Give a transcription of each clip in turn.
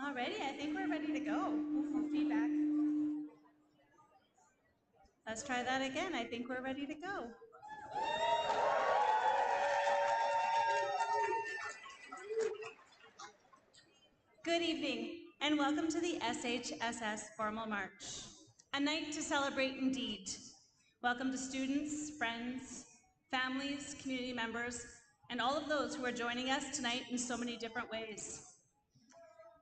Alrighty, I think we're ready to go. Ooh, feedback. Let's try that again. I think we're ready to go. Good evening, and welcome to the SHSS Formal March, a night to celebrate indeed. Welcome to students, friends, families, community members, and all of those who are joining us tonight in so many different ways.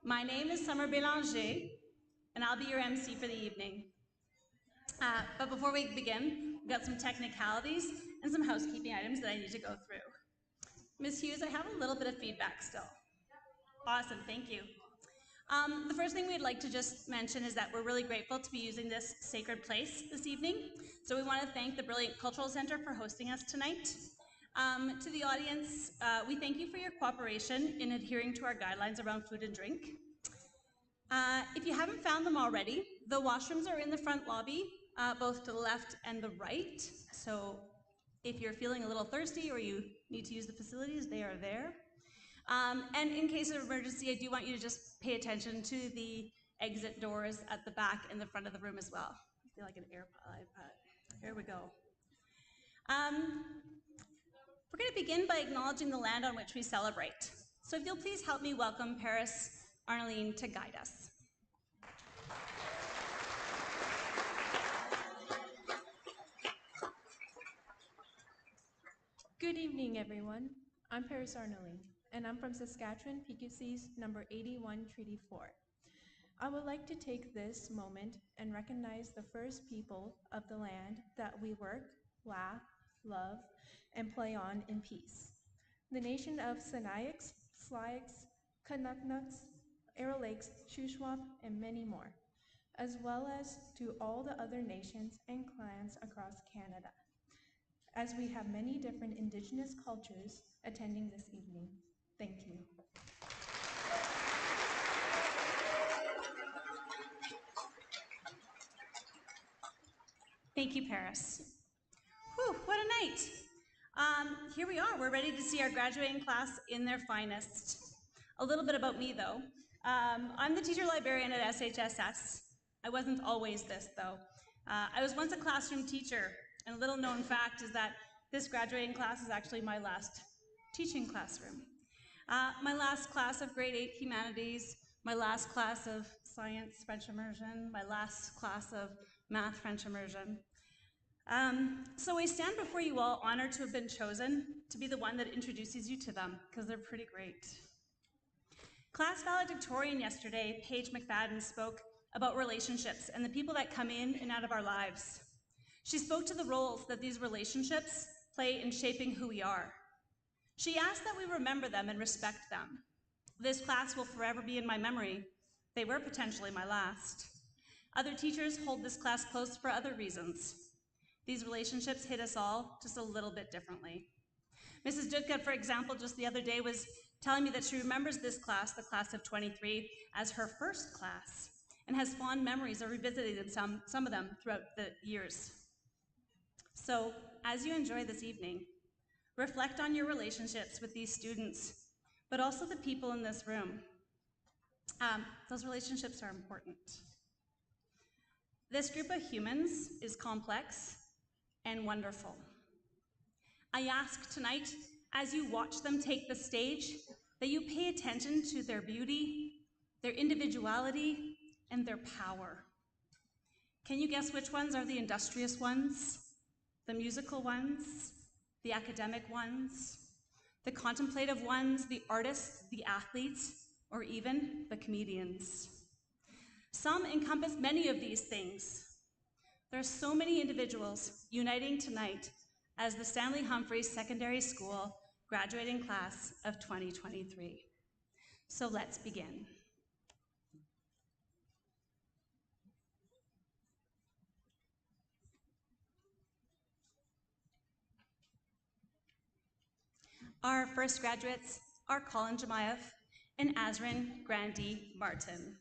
My name is Summer Bélanger, and I'll be your MC for the evening. But before we begin, we've got some technicalities and some housekeeping items that I need to go through. Ms. Hughes, I have a little bit of feedback still. Awesome, thank you. The first thing we'd like to just mention is that we're really grateful to be using this sacred place this evening. So we want to thank the Brilliant Cultural Center for hosting us tonight. To the audience, we thank you for your cooperation in adhering to our guidelines around food and drink. If you haven't found them already, the washrooms are in the front lobby, both to the left and the right. So if you're feeling a little thirsty or you need to use the facilities, they are there. And in case of emergency, I do want you to just pay attention to the exit doors at the back and the front of the room as well. I feel like an AirPod. Here we go. We're going to begin by acknowledging the land on which we celebrate. So if you'll please help me welcome Paris Arnaline to guide us. Good evening, everyone. I'm Paris Arnaline, and I'm from Saskatchewan, PQC's number 81, Treaty 4. I would like to take this moment and recognize the first people of the land that we work, laugh, love, and play on in peace. The nation of Sinixt, Slayaks, Kanuknuks, Arrow Lakes, Shuswap, and many more, as well as to all the other nations and clans across Canada, as we have many different Indigenous cultures attending this evening. Thank you. Thank you, Paris. Whew, what a night. Here we are, we're ready to see our graduating class in their finest. A little bit about me, though. I'm the teacher librarian at SHSS. I wasn't always this, though. I was once a classroom teacher, and a little known fact is that this graduating class is actually my last teaching classroom. My last class of grade 8 humanities, my last class of science French immersion, my last class of math French immersion. So I stand before you all honored to have been chosen to be the one that introduces you to them, because they're pretty great. Class valedictorian yesterday, Paige McFadden, spoke about relationships and the people that come in and out of our lives. She spoke to the roles that these relationships play in shaping who we are. She asked that we remember them and respect them. This class will forever be in my memory. They were potentially my last. Other teachers hold this class close for other reasons. These relationships hit us all just a little bit differently. Mrs. Dudka, for example, just the other day was telling me that she remembers this class, the class of 23, as her first class, and has fond memories of revisiting some of them throughout the years. So, as you enjoy this evening, reflect on your relationships with these students, but also the people in this room. Those relationships are important. This group of humans is complex and wonderful. I ask tonight, as you watch them take the stage, that you pay attention to their beauty, their individuality, and their power. Can you guess which ones are the industrious ones, the musical ones, the academic ones, the contemplative ones, the artists, the athletes, or even the comedians? Some encompass many of these things. There are so many individuals uniting tonight as the Stanley Humphreys Secondary School graduating class of 2023. So let's begin. Our first graduates are Colin Jemayev and Azrin Grandy Martin.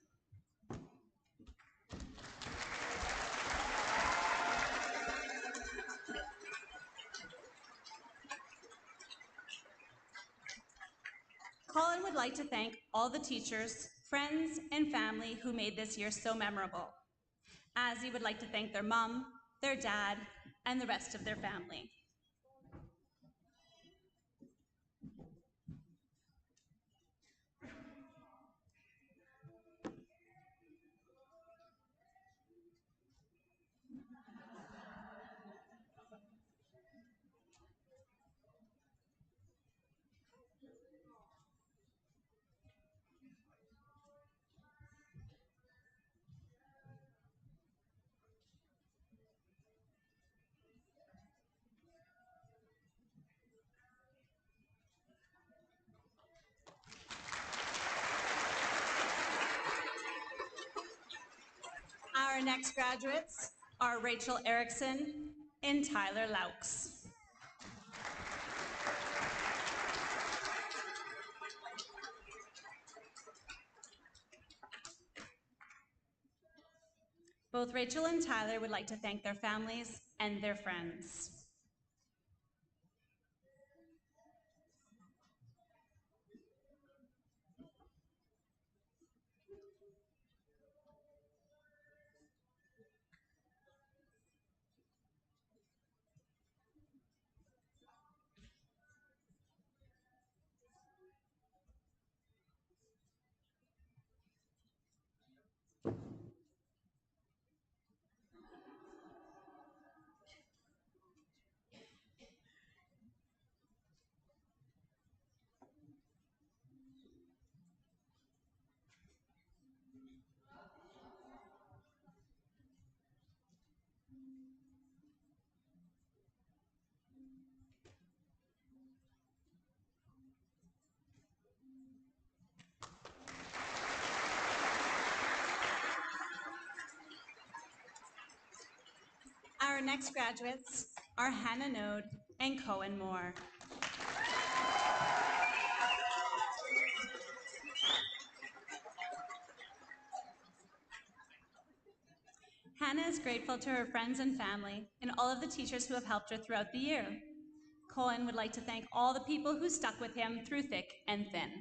Colin would like to thank all the teachers friends and family who made this year so memorable. Azzy would like to thank their mom, their dad, and the rest of their family. Our next graduates are Rachel Erickson and Tyler Laux. Both Rachel and Tyler would like to thank their families and their friends. Our next graduates are Hannah Node and Cohen Moore. Hannah is grateful to her friends and family and all of the teachers who have helped her throughout the year. Cohen would like to thank all the people who stuck with him through thick and thin.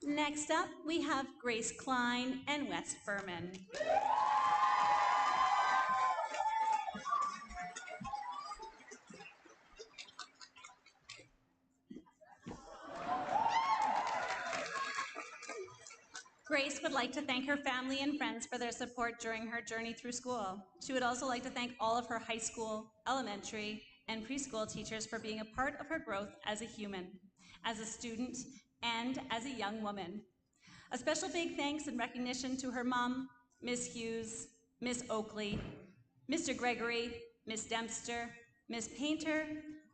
Next up, we have Grace Klein and Wes Furman. Grace would like to thank her family and friends for their support during her journey through school. She would also like to thank all of her high school, elementary, and preschool teachers for being a part of her growth as a human, as a student, and as a young woman. A special big thanks and recognition to her mom, Miss Hughes, Miss Oakley, Mr. Gregory, Miss Dempster, Miss Painter,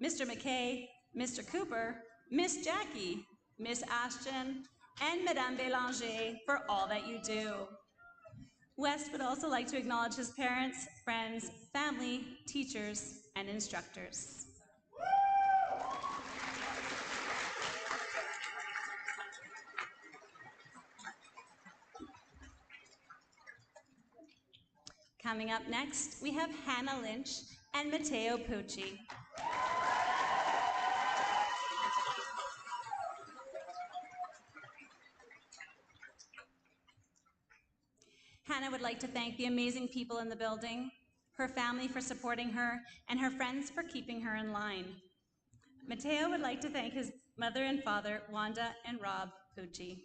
Mr. McKay, Mr. Cooper, Miss Jackie, Miss Ashton, and Madame Bélanger for all that you do. West would also like to acknowledge his parents, friends, family, teachers, and instructors. Coming up next, we have Hannah Lynch and Matteo Pucci. Hannah would like to thank the amazing people in the building, her family for supporting her, and her friends for keeping her in line. Matteo would like to thank his mother and father, Wanda and Rob Pucci.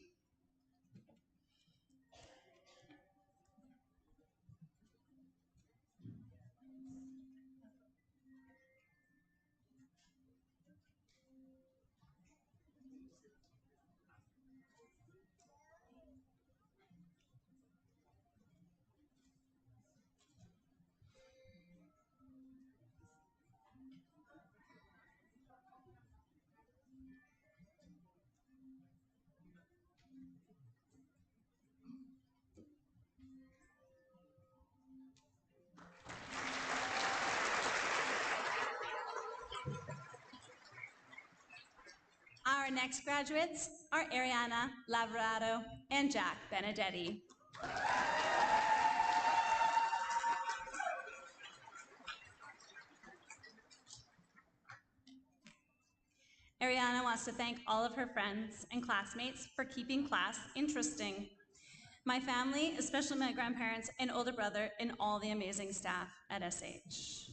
Our next graduates are Ariana Lavorado and Jack Benedetti. Ariana wants to thank all of her friends and classmates for keeping class interesting. My family, especially my grandparents and older brother, and all the amazing staff at SH.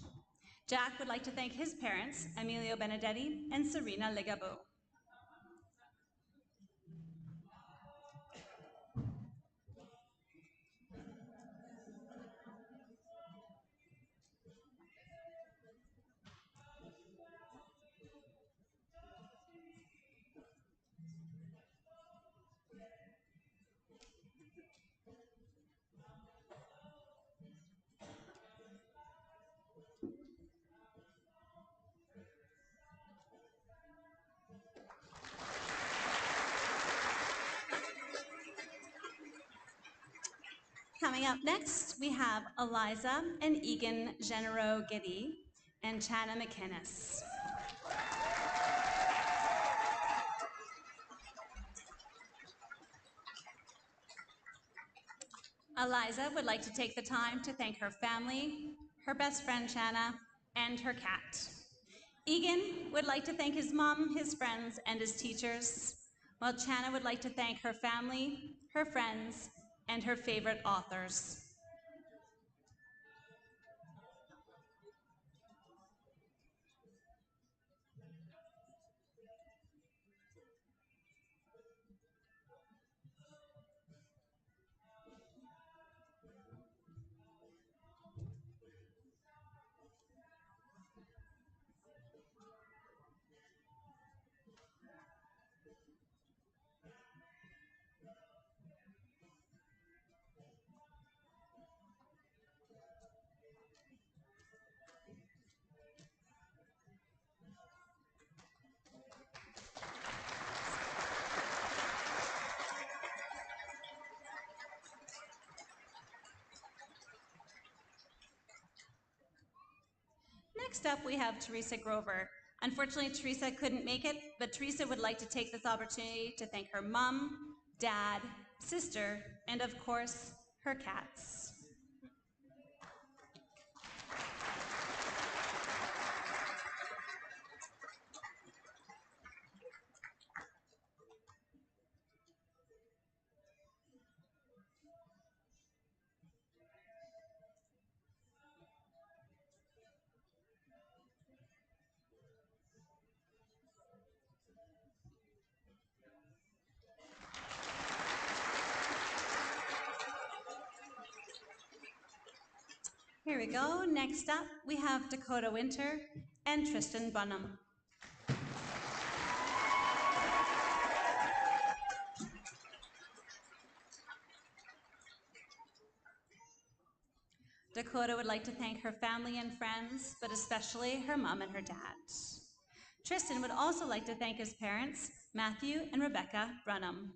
Jack would like to thank his parents, Emilio Benedetti and Serena Ligabo. Coming up next, we have Eliza and Egan Genero Giddy and Chana McInnes. Eliza would like to take the time to thank her family, her best friend Chana, and her cat. Egan would like to thank his mom, his friends, and his teachers, while Chana would like to thank her family, her friends, and her favorite authors. Next up, we have Teresa Grover. Unfortunately, Teresa couldn't make it, but Teresa would like to take this opportunity to thank her mom, dad, sister, and of course, her cats. Here we go. Next up, we have Dakota Winter and Tristan Bunham. Dakota would like to thank her family and friends, but especially her mom and her dad. Tristan would also like to thank his parents, Matthew and Rebecca Brunham.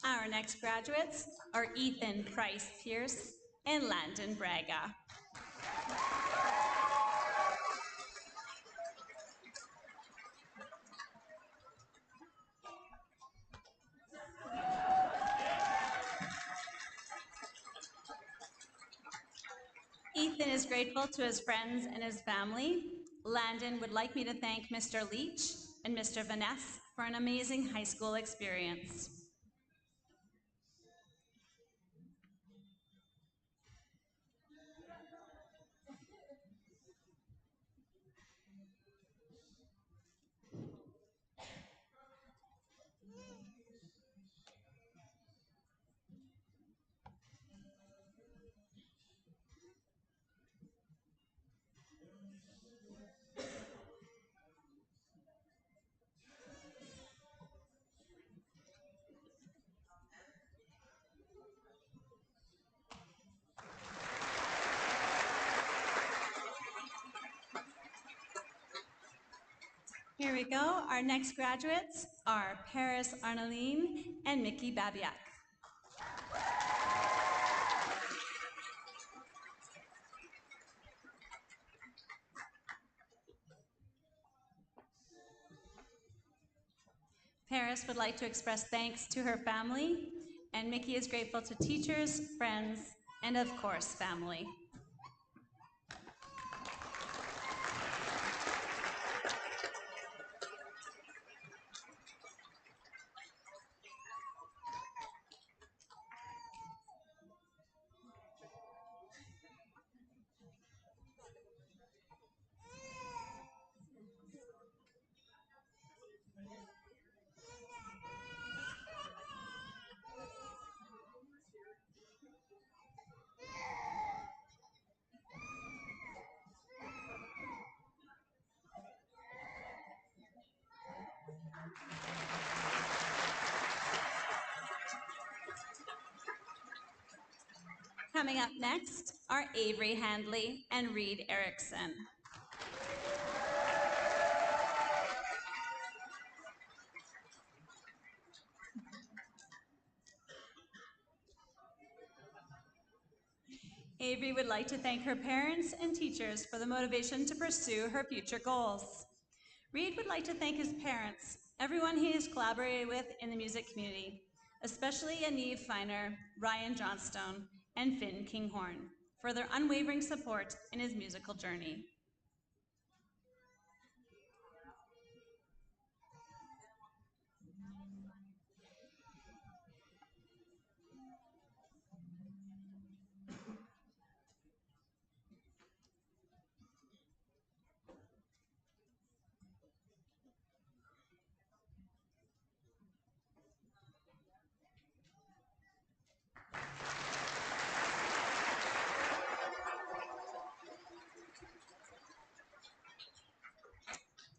Our next graduates are Ethan Price Pierce and Landon Braga. Ethan is grateful to his friends and his family. Landon would like me to thank Mr. Leach and Mr. Vaness for an amazing high school experience. here we go. Our next graduates are Paris Arnaline and Mickey Babiak. Paris would like to express thanks to her family, and Mickey is grateful to teachers, friends, and of course, family. Coming up next are Avery Handley and Reed Erickson. Avery would like to thank her parents and teachers for the motivation to pursue her future goals. Reed would like to thank his parents, everyone he has collaborated with in the music community, especially Yaniv Feiner, Ryan Johnstone, and Finn Kinghorn, for their unwavering support in his musical journey.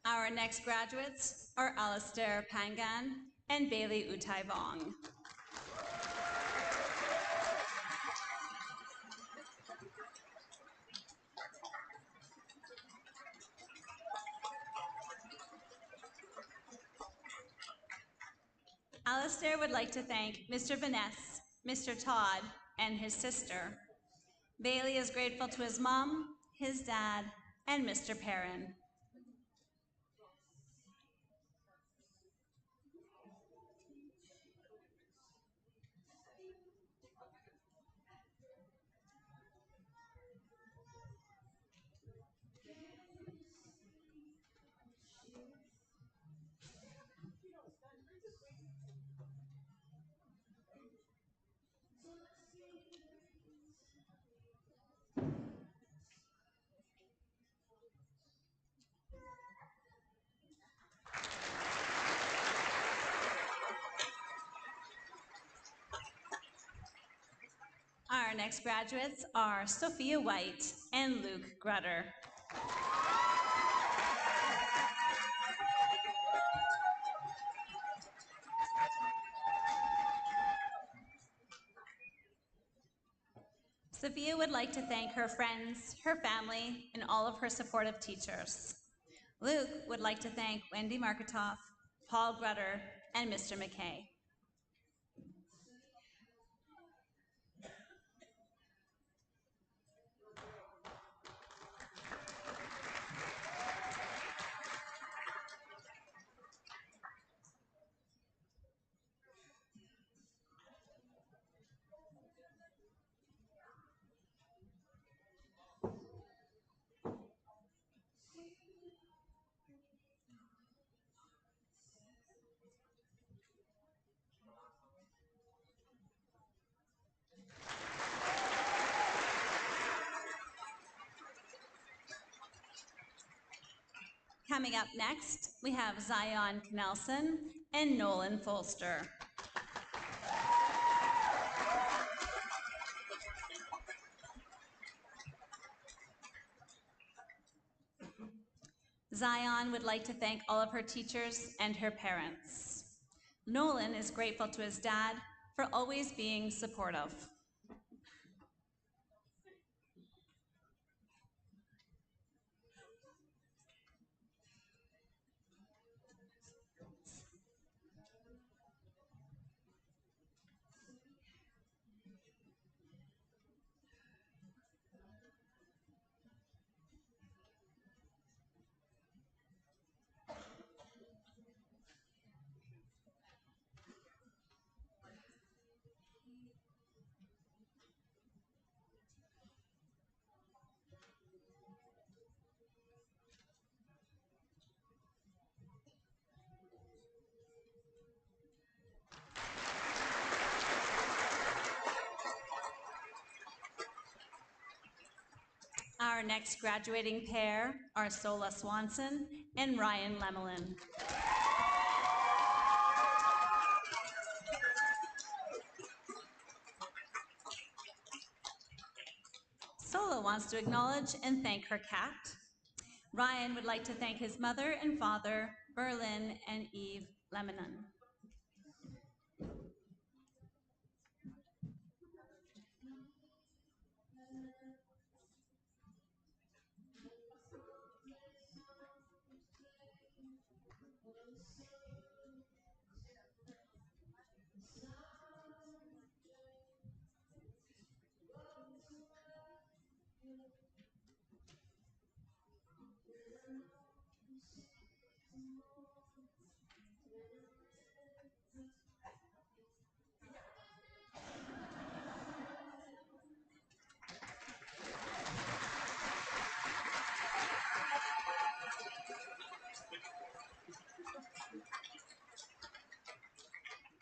Our next graduates are Alistair Pangan and Bailey Utai Vong. Alistair would like to thank Mr. Vaness, Mr. Todd, and his sister. Bailey is grateful to his mom, his dad, and Mr. Perrin. Our next graduates are Sophia White and Luke Grutter. Sophia would like to thank her friends, her family, and all of her supportive teachers. Luke would like to thank Wendy Marketoff, Paul Grutter, and Mr. McKay. Coming up next, we have Zion Knelson and Nolan Folster. Zion would like to thank all of her teachers and her parents. Nolan is grateful to his dad for always being supportive. Our next graduating pair are Sola Swanson and Ryan Lemelin. Sola wants to acknowledge and thank her cat. Ryan would like to thank his mother and father, Berlin and Eve Lemelin.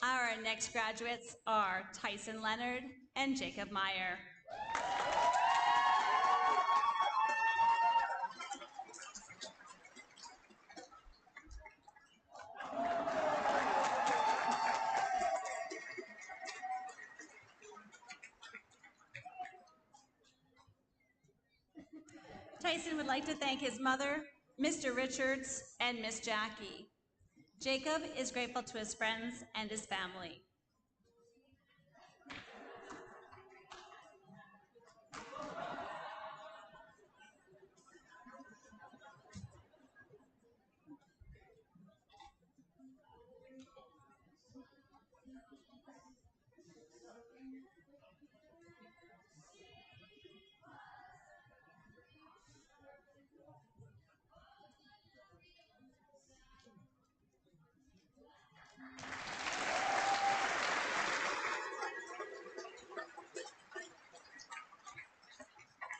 Our next graduates are Tyson Leonard and Jacob Meyer. Tyson would like to thank his mother, Mr. Richards, and Miss Jackie. Jacob is grateful to his friends and his family.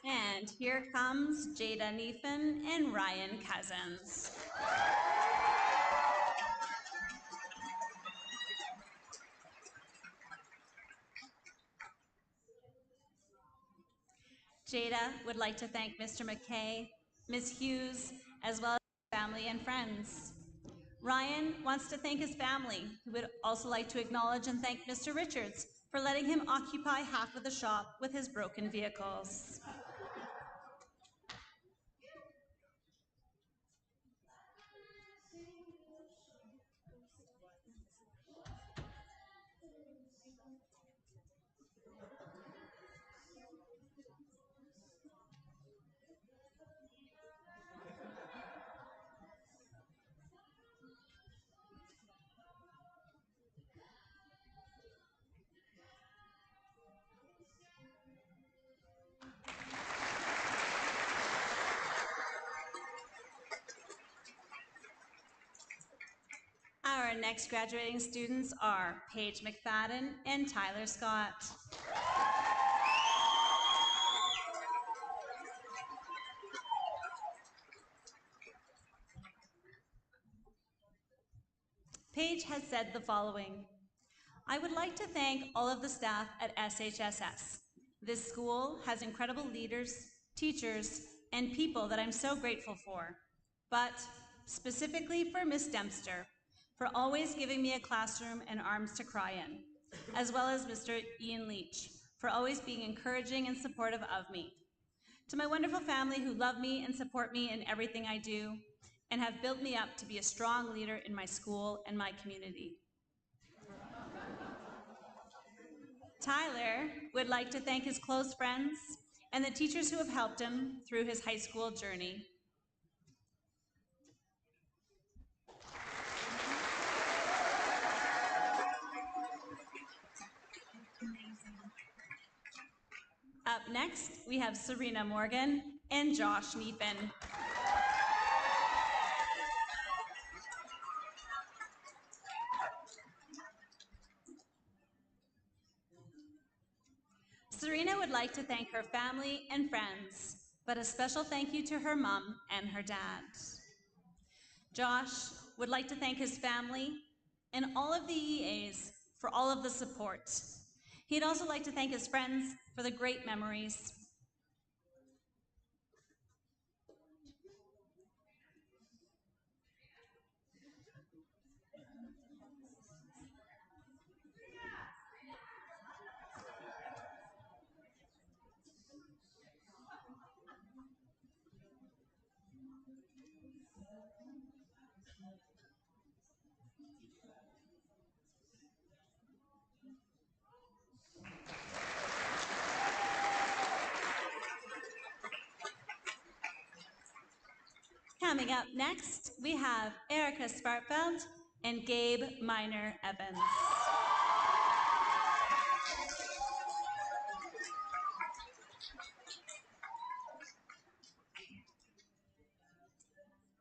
And here comes Jada Neefan and Ryan Cousins. Jada would like to thank Mr. McKay, Ms. Hughes, as well as his family and friends. Ryan wants to thank his family. He would also like to acknowledge and thank Mr. Richards for letting him occupy half of the shop with his broken vehicles. Our next graduating students are Paige McFadden and Tyler Scott. Paige has said the following: I would like to thank all of the staff at SHSS. This school has incredible leaders, teachers, and people that I'm so grateful for. But specifically for Miss Dempster, for always giving me a classroom and arms to cry in, as well as Mr. Ian Leach, for always being encouraging and supportive of me. To my wonderful family who love me and support me in everything I do, and have built me up to be a strong leader in my school and my community. Tyler would like to thank his close friends and the teachers who have helped him through his high school journey. Up next, we have Serena Morgan and Josh Neepen. Serena would like to thank her family and friends, but a special thank you to her mom and her dad. Josh would like to thank his family and all of the EAs for all of the support. He'd also like to thank his friends for the great memories. Coming up next, we have Erica Spartfeld and Gabe Miner Evans.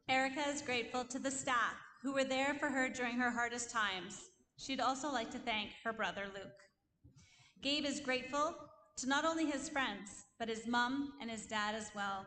Erica is grateful to the staff who were there for her during her hardest times. She'd also like to thank her brother Luke. Gabe is grateful to not only his friends, but his mom and his dad as well.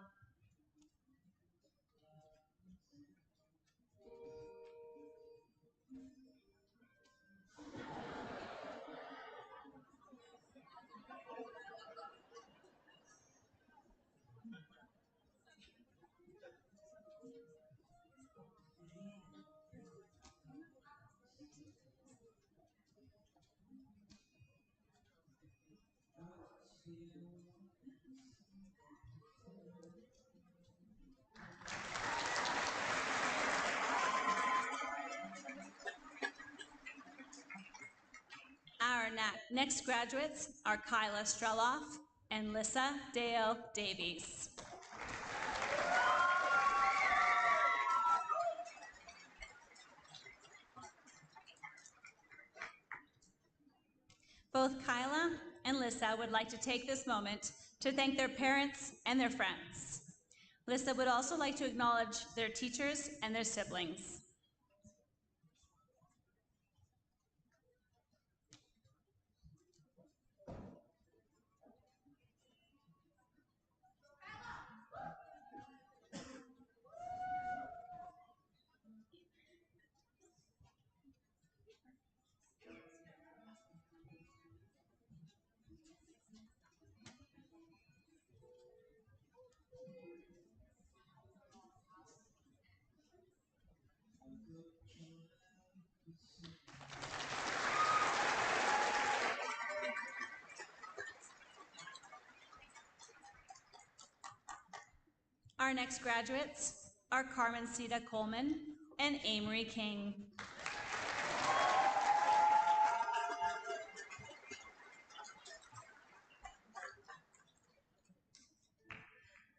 Our next graduates are Kyla Streloff and Lissa Dale Davies. Both Kyla and Lissa would like to take this moment to thank their parents and their friends. Lissa would also like to acknowledge their teachers and their siblings. Our next graduates are Carmen Cita Coleman and Amory King.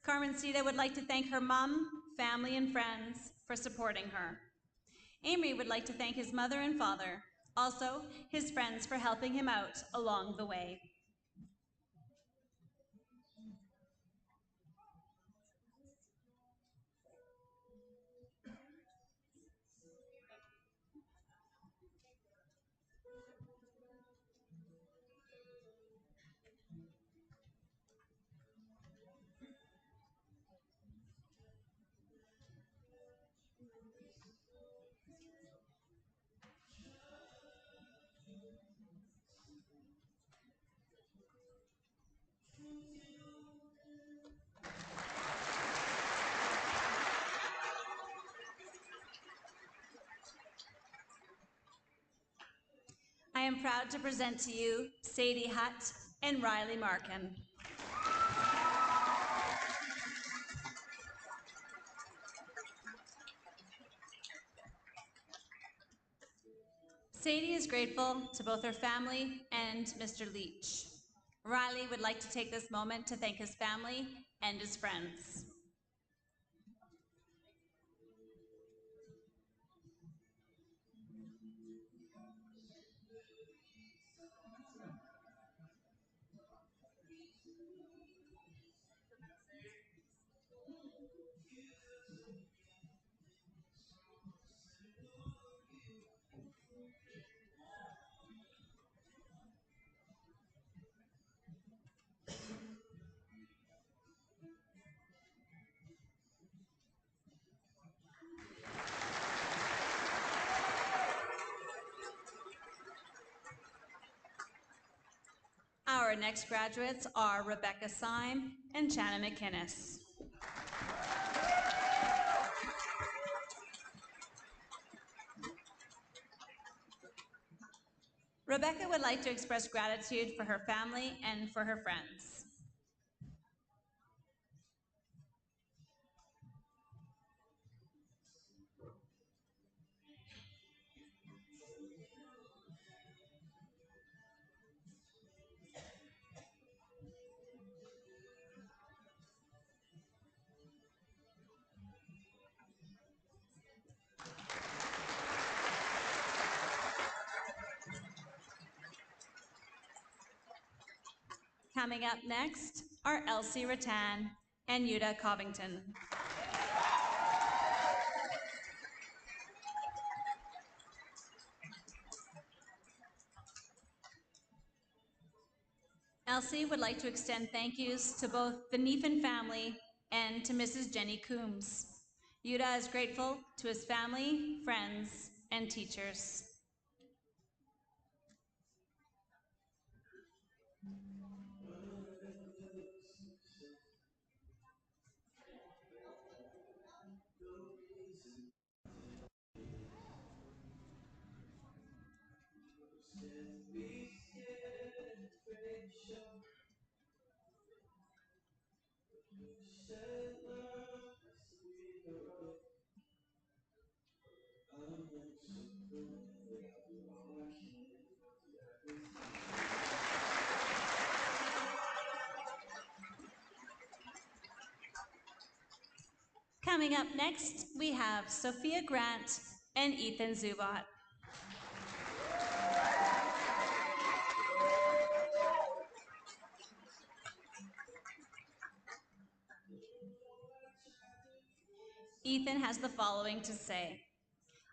Carmen Cita would like to thank her mom, family, and friends for supporting her. Amory would like to thank his mother and father, also his friends for helping him out along the way. I am proud to present to you Sadie Hutt and Riley Markin. Sadie is grateful to both her family and Mr. Leach. Riley would like to take this moment to thank his family and his friends. Our next graduates are Rebecca Syme and Shanna McInnes. Rebecca would like to express gratitude for her family and for her friends. Coming up next are Elsie Rattan and Yuta Covington. Elsie would like to extend thank yous to both the Neefan family and to Mrs. Jenny Coombs. Yuta is grateful to his family, friends, and teachers. Coming up next, we have Sophia Grant and Ethan Zubat. Ethan has the following to say.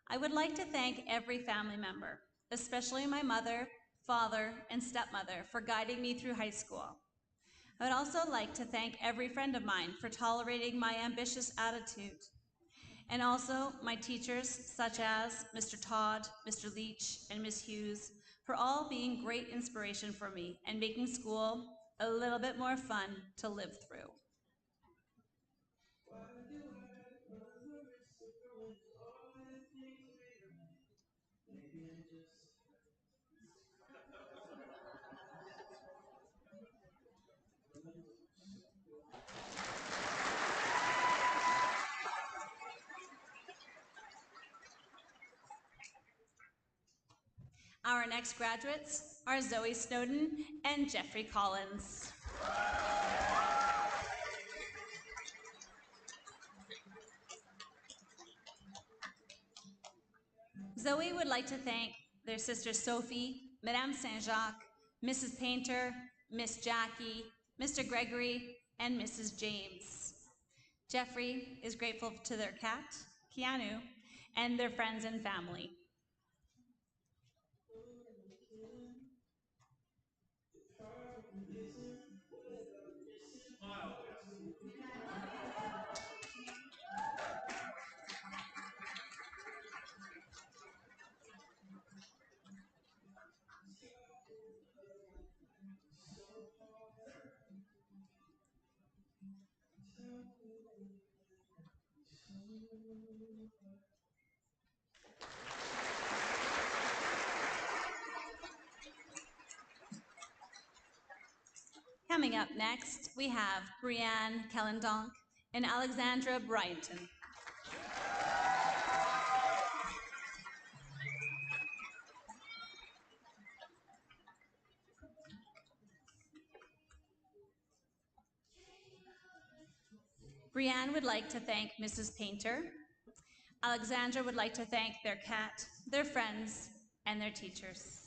I would like to thank every family member, especially my mother, father, and stepmother for guiding me through high school. I would also like to thank every friend of mine for tolerating my ambitious attitude. And also my teachers, such as Mr. Todd, Mr. Leach, and Ms. Hughes, for all being great inspiration for me and making school a little bit more fun to live through. Our next graduates are Zoe Snowden and Jeffrey Collins. Zoe would like to thank their sister Sophie, Madame Saint-Jacques, Mrs. Painter, Miss Jackie, Mr. Gregory, and Mrs. James. Jeffrey is grateful to their cat, Keanu, and their friends and family. Coming up next, we have Brianne Kellendonk and Alexandra Bryanton. Brianne would like to thank Mrs. Painter. Alexandra would like to thank their cat, their friends, and their teachers.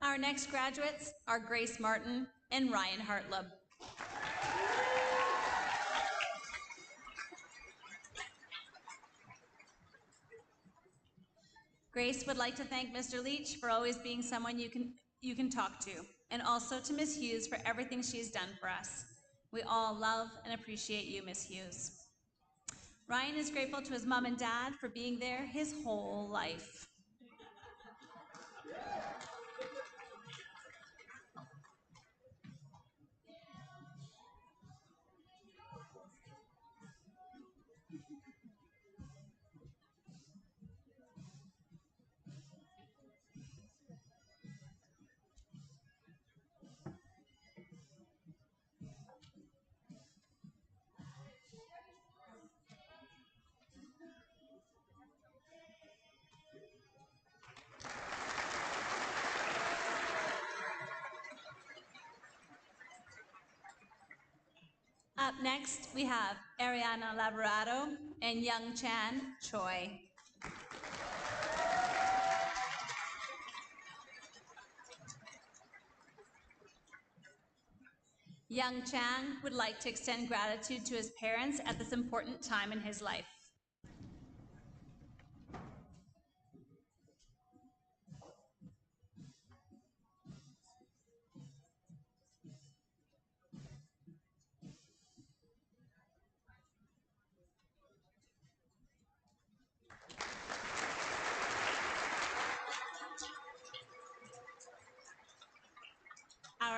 Our next graduates are Grace Martin and Ryan Hartleb. Grace would like to thank Mr. Leach for always being someone you can talk to, and also to Ms. Hughes for everything she's done for us. We all love and appreciate you, Ms. Hughes. Ryan is grateful to his mom and dad for being there his whole life. Up next, we have Ariana Laborado and Young Chan Choi. Young Chan would like to extend gratitude to his parents at this important time in his life.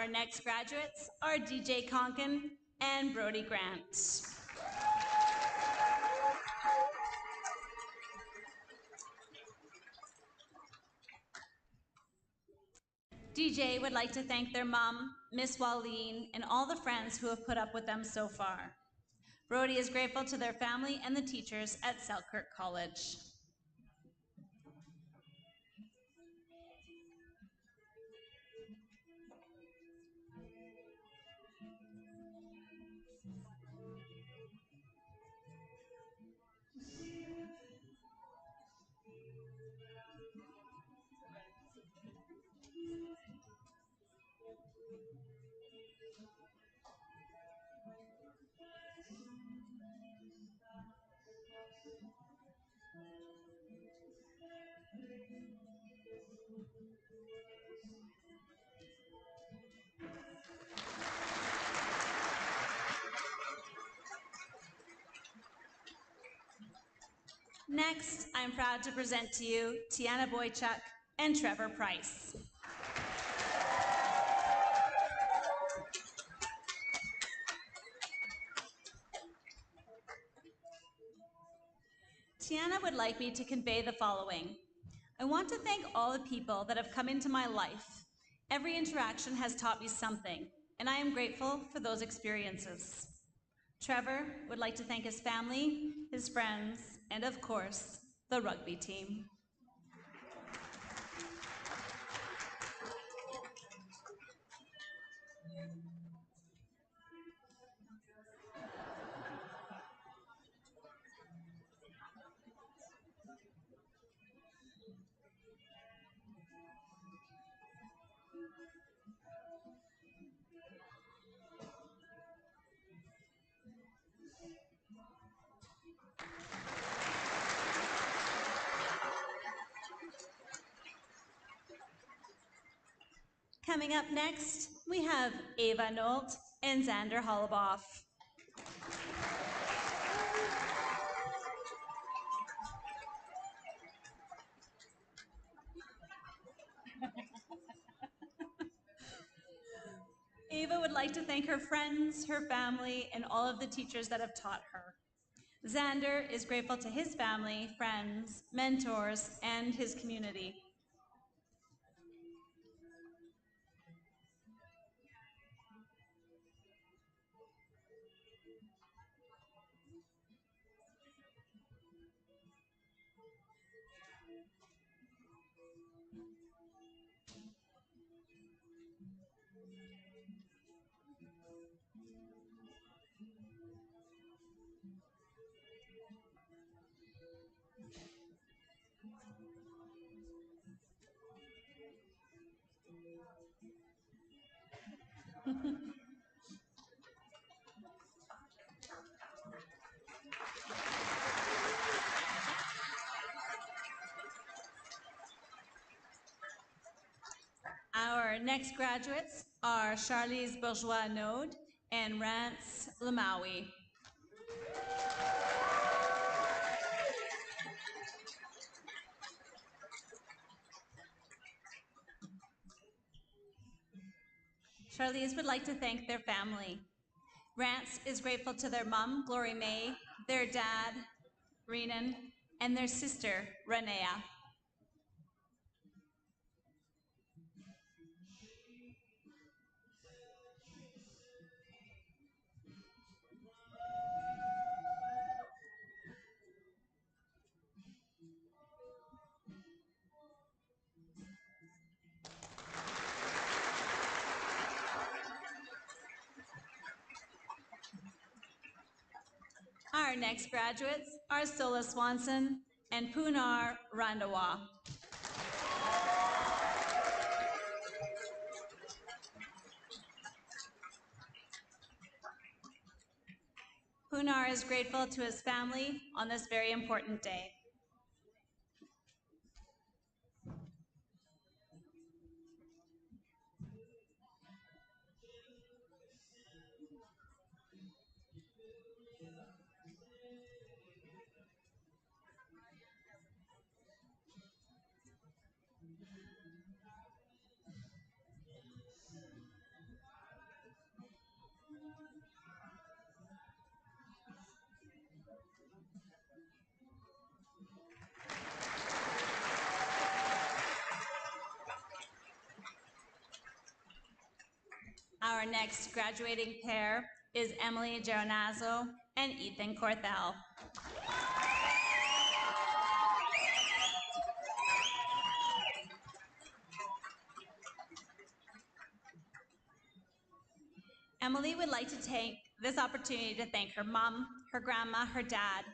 Our next graduates are DJ Conkin and Brody Grant. DJ would like to thank their mom, Miss Waleen, and all the friends who have put up with them so far. Brody is grateful to their family and the teachers at Selkirk College. Next, I'm proud to present to you Tiana Boychuk and Trevor Price. Tiana would like me to convey the following. I want to thank all the people that have come into my life. Every interaction has taught me something, and I am grateful for those experiences. Trevor would like to thank his family, his friends, and of course, the rugby team. Coming up next, we have Ava Nolt and Xander Hollaboff. Ava would like to thank her friends, her family, and all of the teachers that have taught her. Xander is grateful to his family, friends, mentors, and his community. Our next graduates are Charlize Bourgeois-Node and Rance Lamawi. Charlize would like to thank their family. Rance is grateful to their mom, Glory May, their dad, Renan, and their sister, Renea. Our next graduates are Sola Swanson and Punar Randawa. Punar is grateful to his family on this very important day. Our next graduating pair is Emily Geronazzo and Ethan Corthell. Emily would like to take this opportunity to thank her mom, her grandma, her dad,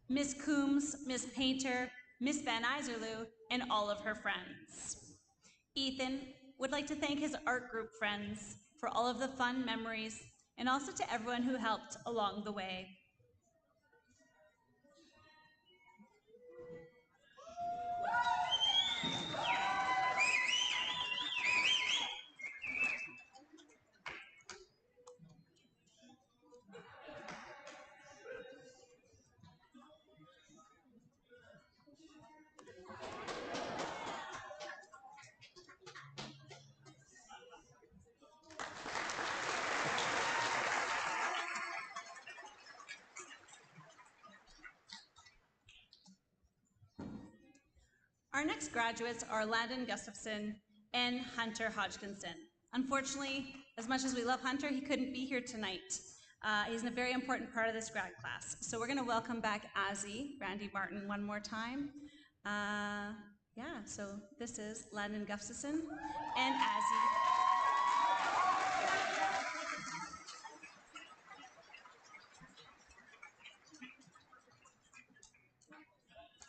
Miss Coombs, Miss Painter, Miss Van Iserloo, and all of her friends. Ethan would like to thank his art group friends for all of the fun memories and also to everyone who helped along the way. Our next graduates are Landon Gustafson and Hunter Hodgkinson. Unfortunately, as much as we love Hunter, he couldn't be here tonight. He's a very important part of this grad class. So we're going to welcome back Azzy, Randy Martin, one more time. So this is Landon Gustafson and Azzy.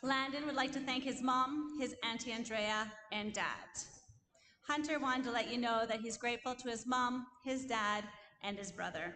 Landon would like to thank his mom, his Auntie Andrea, and dad. Hunter wanted to let you know that he's grateful to his mom, his dad, and his brother.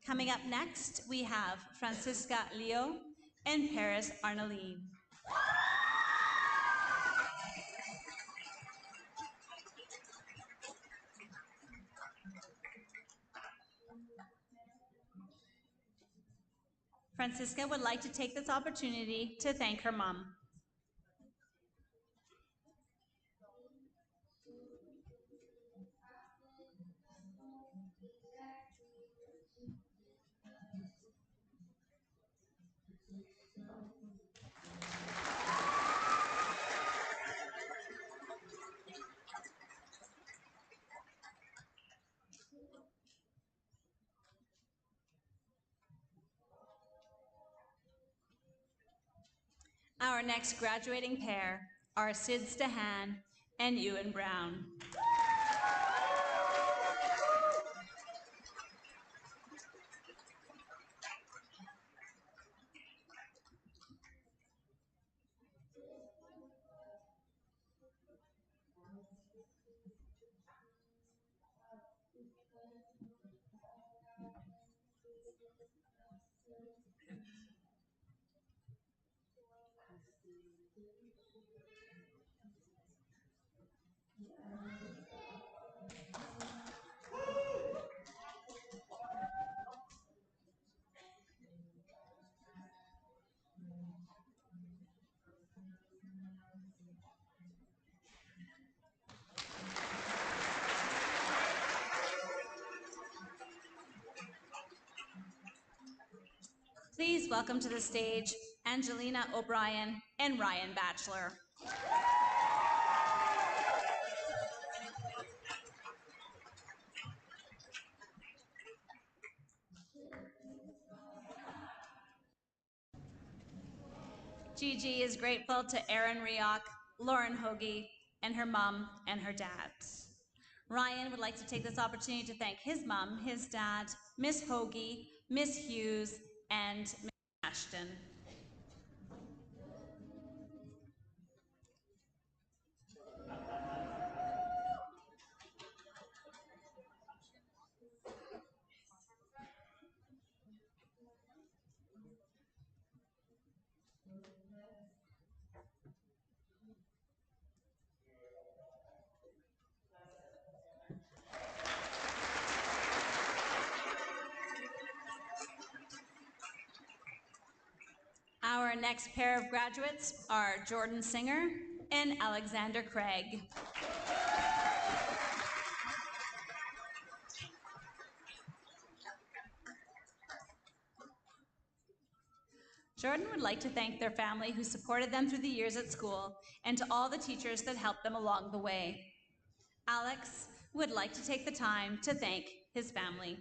Coming up next, we have Francisca Leo and Paris Arnaline. Francisca would like to take this opportunity to thank her mom. Our next graduating pair are Sid Stahan and Ewan Brown. please welcome to the stage Angelina O'Brien and Ryan Batchelor. Gigi is grateful to Erin Rioch, Lauren Hoagie, and her mom and her dad. Ryan would like to take this opportunity to thank his mom, his dad, Miss Hoagie, Miss Hughes, and Miss Ashton. Our next pair of graduates are Jordan Singer and Alexander Craig. Jordan would like to thank their family who supported them through the years at school and to all the teachers that helped them along the way. Alex would like to take the time to thank his family.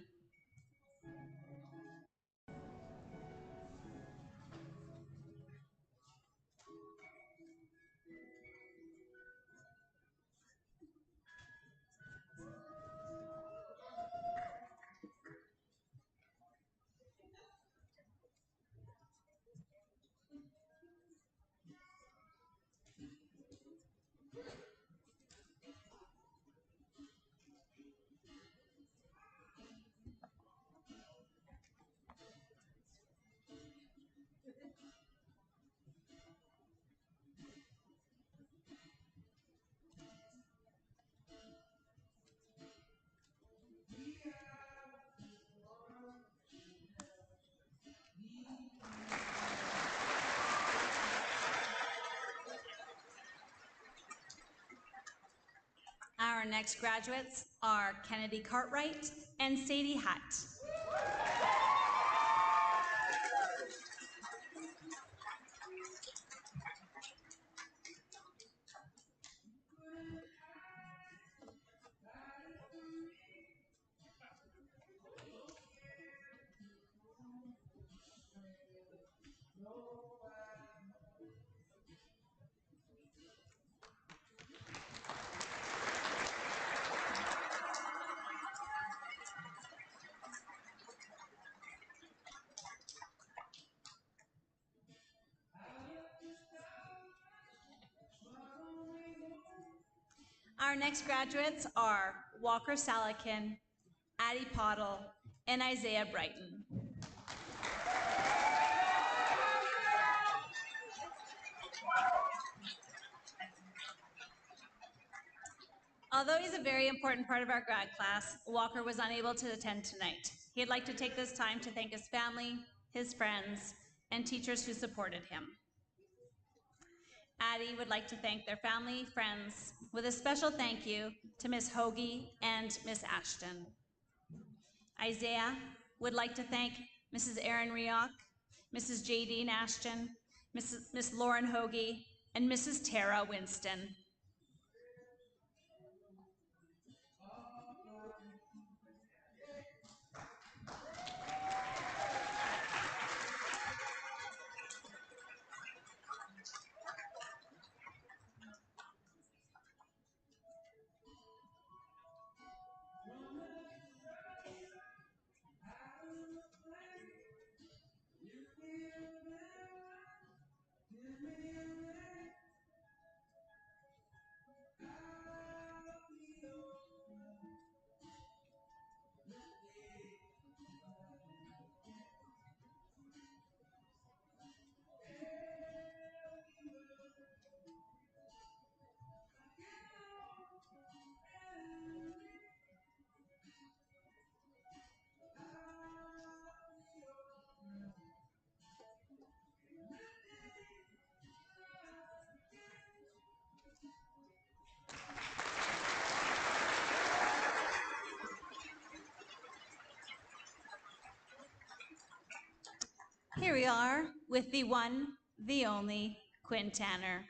Our next graduates are Kennedy Cartwright and Sadie Hutt. Our next graduates are Walker Salakin, Addie Pottle, and Isaiah Brighton. Although he's a very important part of our grad class, Walker was unable to attend tonight. He'd like to take this time to thank his family, his friends, and teachers who supported him. Addie would like to thank their family, friends, with a special thank you to Miss Hoagie and Miss Ashton. Isaiah would like to thank Mrs. Erin Rioch, Mrs. Jadine Ashton, Miss Lauren Hoagie, and Mrs. Tara Winston. we are with the one, the only Quinn Tanner.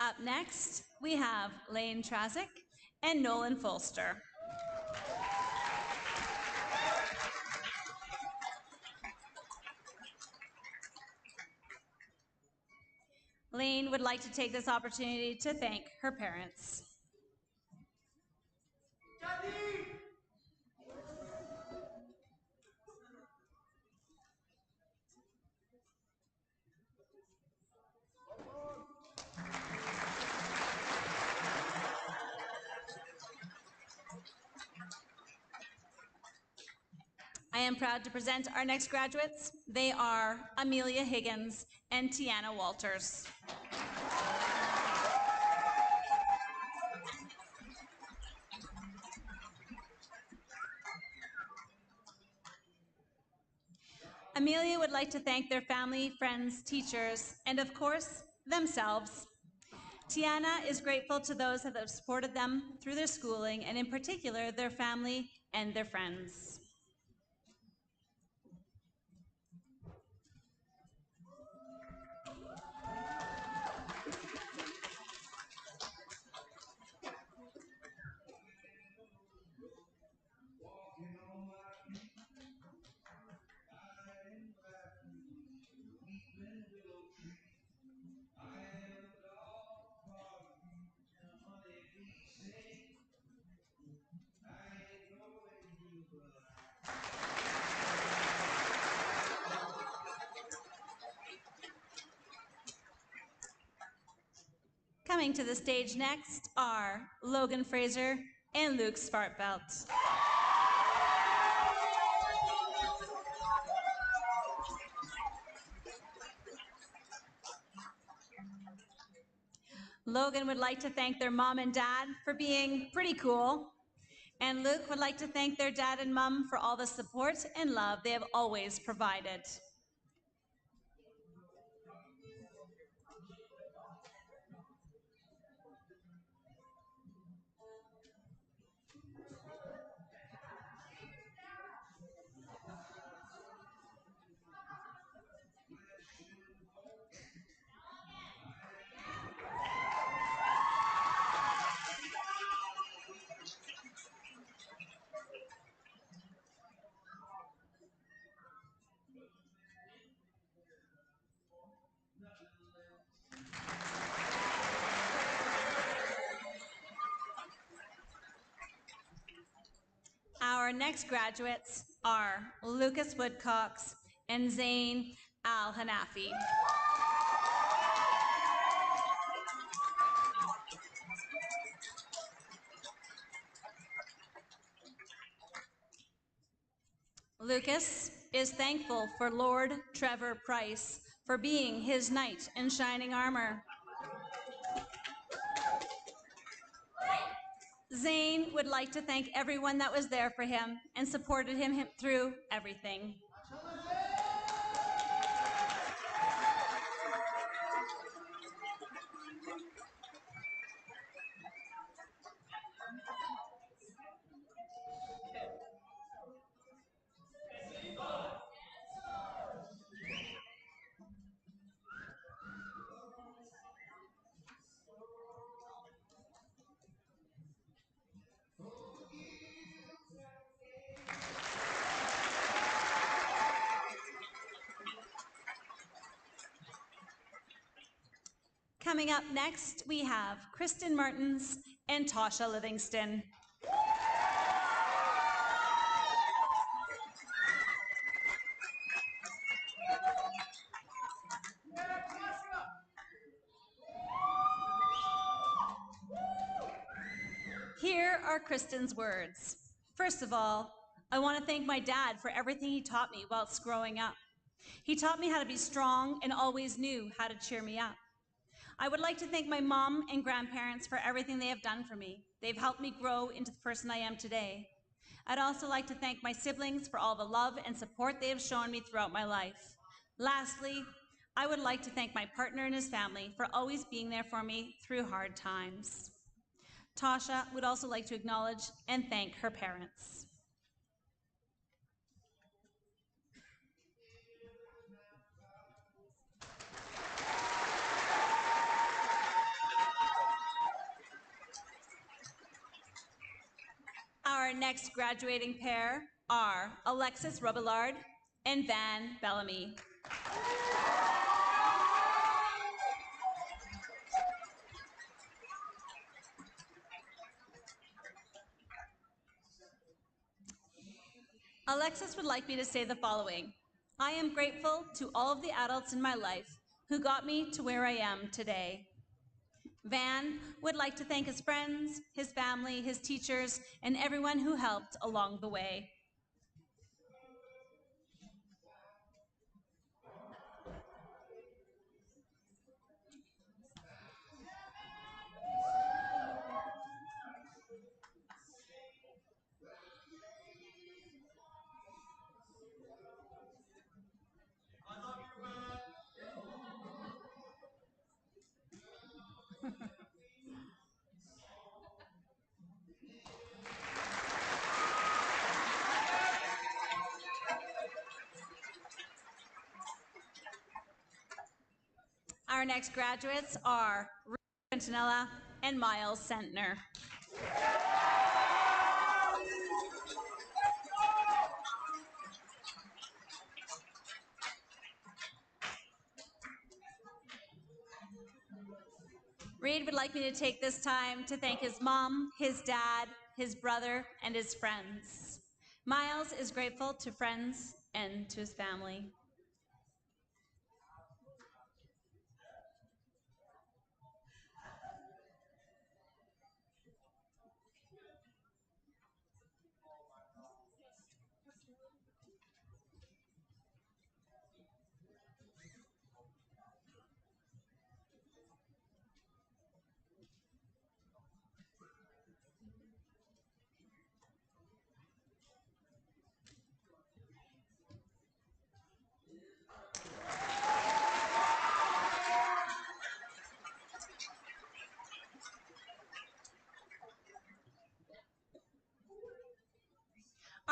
Up next, we have Lane Trazick and Nolan Folster. Lane would like to take this opportunity to thank her parents. I am proud to present our next graduates. They are Amelia Higgins and Tiana Walters. Amelia would like to thank their family, friends, teachers, and of course, themselves. Tiana is grateful to those that have supported them through their schooling, and in particular, their family and their friends. Coming to the stage next are Logan Fraser and Luke Svartbelt. Logan would like to thank their mom and dad for being pretty cool. And Luke would like to thank their dad and mom for all the support and love they have always provided. Our next graduates are Lucas Woodcox and Zain Al-Hanafi. Lucas is thankful for Lord Trevor Price for being his knight in shining armor. Zain would like to thank everyone that was there for him and supported him through everything. Coming up next, we have Kristen Martins and Tasha Livingston. here are Kristen's words. First of all, I want to thank my dad for everything he taught me whilst growing up. He taught me how to be strong and always knew how to cheer me up. I would like to thank my mom and grandparents for everything they have done for me. They've helped me grow into the person I am today. I'd also like to thank my siblings for all the love and support they have shown me throughout my life. Lastly, I would like to thank my partner and his family for always being there for me through hard times. Tasha would also like to acknowledge and thank her parents. Our next graduating pair are Alexis Robillard and Van Bellamy. Alexis would like me to say the following. I am grateful to all of the adults in my life who got me to where I am today. Van would like to thank his friends, his family, his teachers, and everyone who helped along the way. Our next graduates are Ruth Quintanilla and Miles Sentner. Reed would like me to take this time to thank his mom, his dad, his brother, and his friends. Miles is grateful to friends and to his family.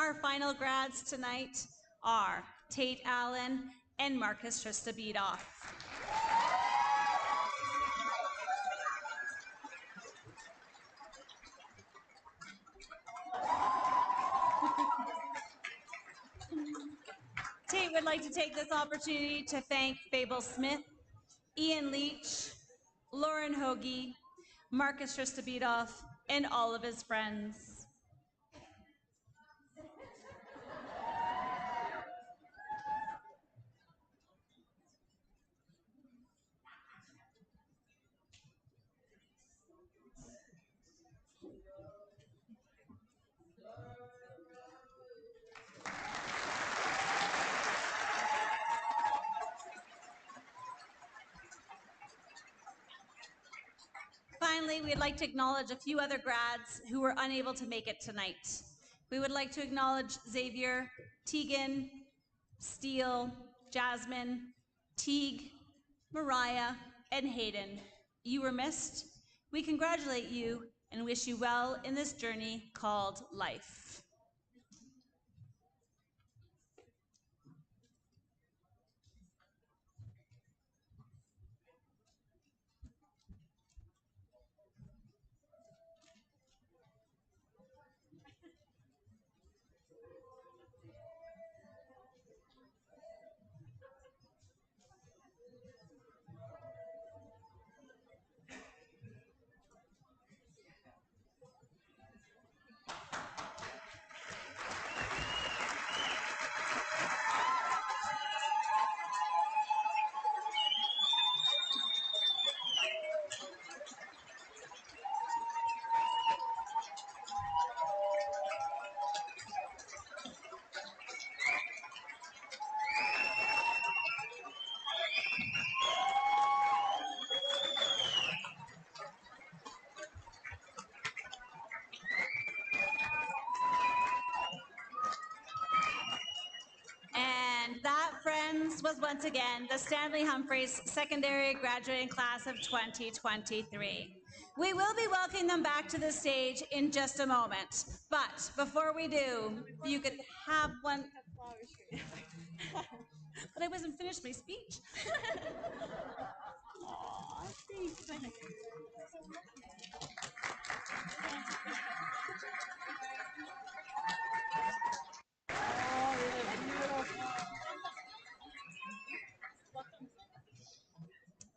Our final grads tonight are Tate Allen and Marcus Tristabedoff. Tate would like to take this opportunity to thank Fable Smith, Ian Leach, Lauren Hoagie, Marcus Tristabedoff, and all of his friends. Finally, we'd like to acknowledge a few other grads who were unable to make it tonight. We would like to acknowledge Xavier, Tegan, Steele, Jasmine, Teague, Mariah, and Hayden. You were missed. We congratulate you and wish you well in this journey called life. that, friends, was once again the Stanley Humphreys Secondary Graduating Class of 2023. We will be welcoming them back to the stage in just a moment. But before we do, you could have one. But I wasn't finished my speech. Aw, thanks.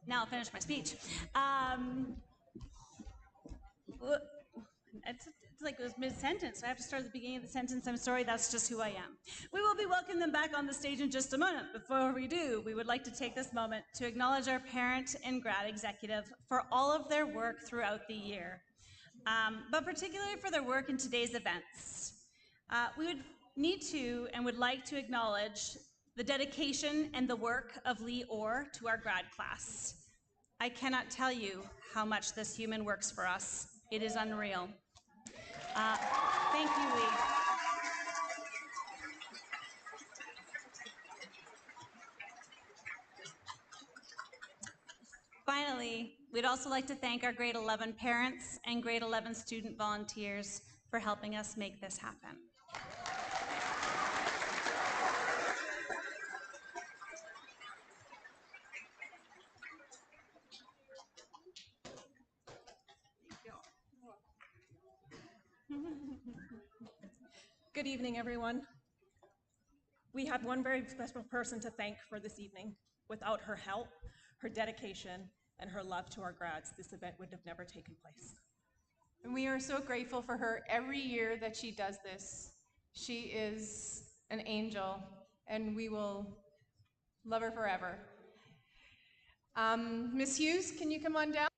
Now I'll finish my speech. It's like it was mid-sentence, so I have to start at the beginning of the sentence. I'm sorry, that's just who I am. We will be welcoming them back on the stage in just a moment. Before we do, we would like to take this moment to acknowledge our parent and grad executive for all of their work throughout the year, but particularly for their work in today's events. We would need to and would like to acknowledge the dedication and the work of Lee Orr to our grad class. I cannot tell you how much this human works for us. It is unreal. Thank you, Lee. Finally, we'd also like to thank our grade 11 parents and grade 11 student volunteers for helping us make this happen. Good evening, everyone. We have one very special person to thank for this evening. Without her help, her dedication, and her love to our grads, this event would have never taken place. And we are so grateful for her every year that she does this. She is an angel, and we will love her forever. Ms. Hughes, can you come on down?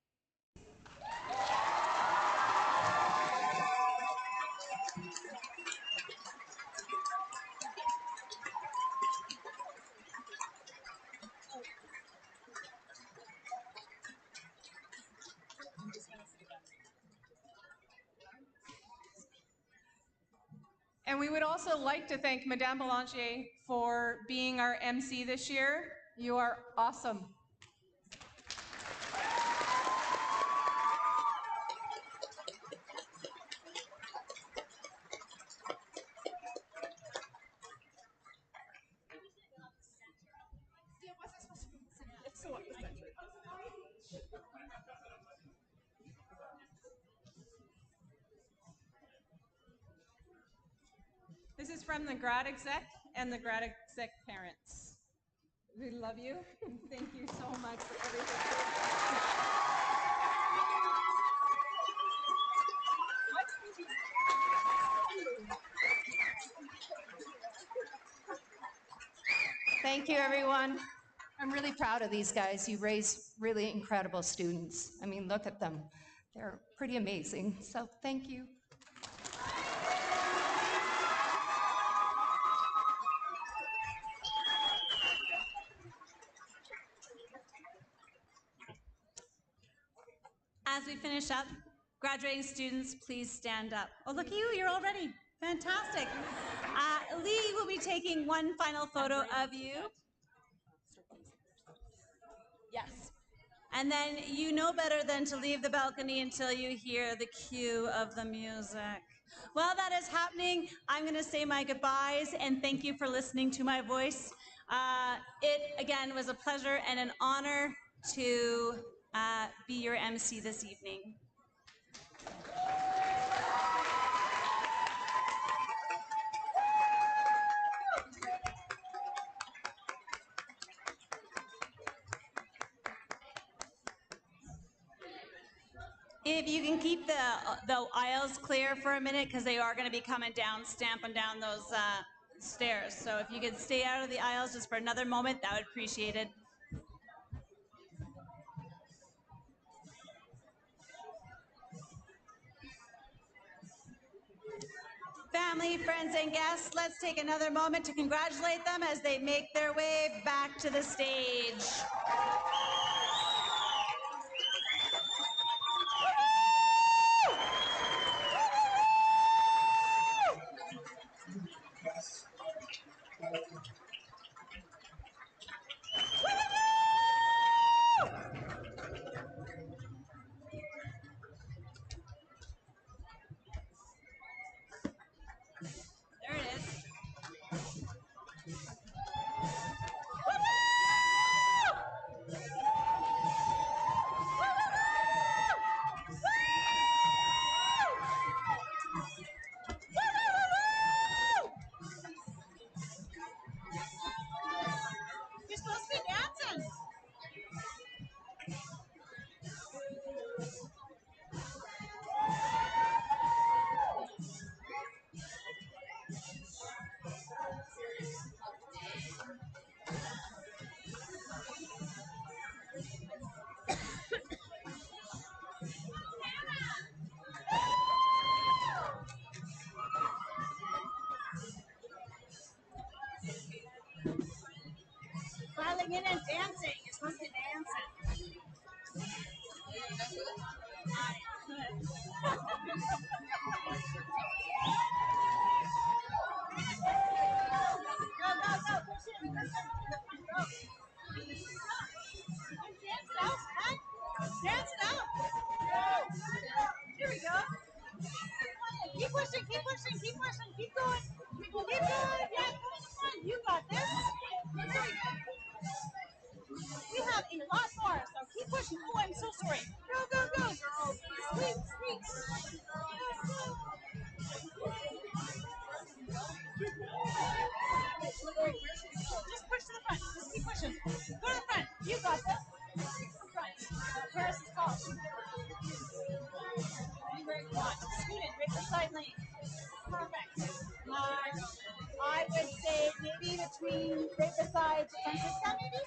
And we would also like to thank Madame Boulanger for being our MC this year. You are awesome. This is from the grad exec and the grad exec parents. We love you. Thank you so much for everything. Thank you, everyone. I'm really proud of these guys. You raise really incredible students. I mean, look at them. They're pretty amazing. So thank you. As we finish up, graduating students, please stand up. Oh, look at you, you're all ready. Fantastic. Lee will be taking one final photo of you. Yes. And then you know better than to leave the balcony until you hear the cue of the music. While that is happening, I'm going to say my goodbyes and thank you for listening to my voice. It, again, was a pleasure and an honor to be your MC this evening. If you can keep the aisles clear for a minute, because they are going to be coming down, stamping down those stairs. So if you could stay out of the aisles just for another moment, that would be appreciated. Family, friends, and guests, let's take another moment to congratulate them as they make their way back to the stage. jumping in and dancing. You're supposed to dance it. Go, go, go. Push in. Go. Dance it out, huh? Dance it out. Here we go. Keep pushing, keep pushing, keep pushing, keep going. Keep going. Yeah, go in the front. You got this. We have a lot more, so keep pushing. Oh, I'm so sorry. Go, go, go. Sweet, sweet. Just push to the front. Just keep pushing. Go to the front. You got this. Front. Paris is called. Where you want. Student, right beside lane. Perfect. I would say maybe between right beside Francisca, maybe?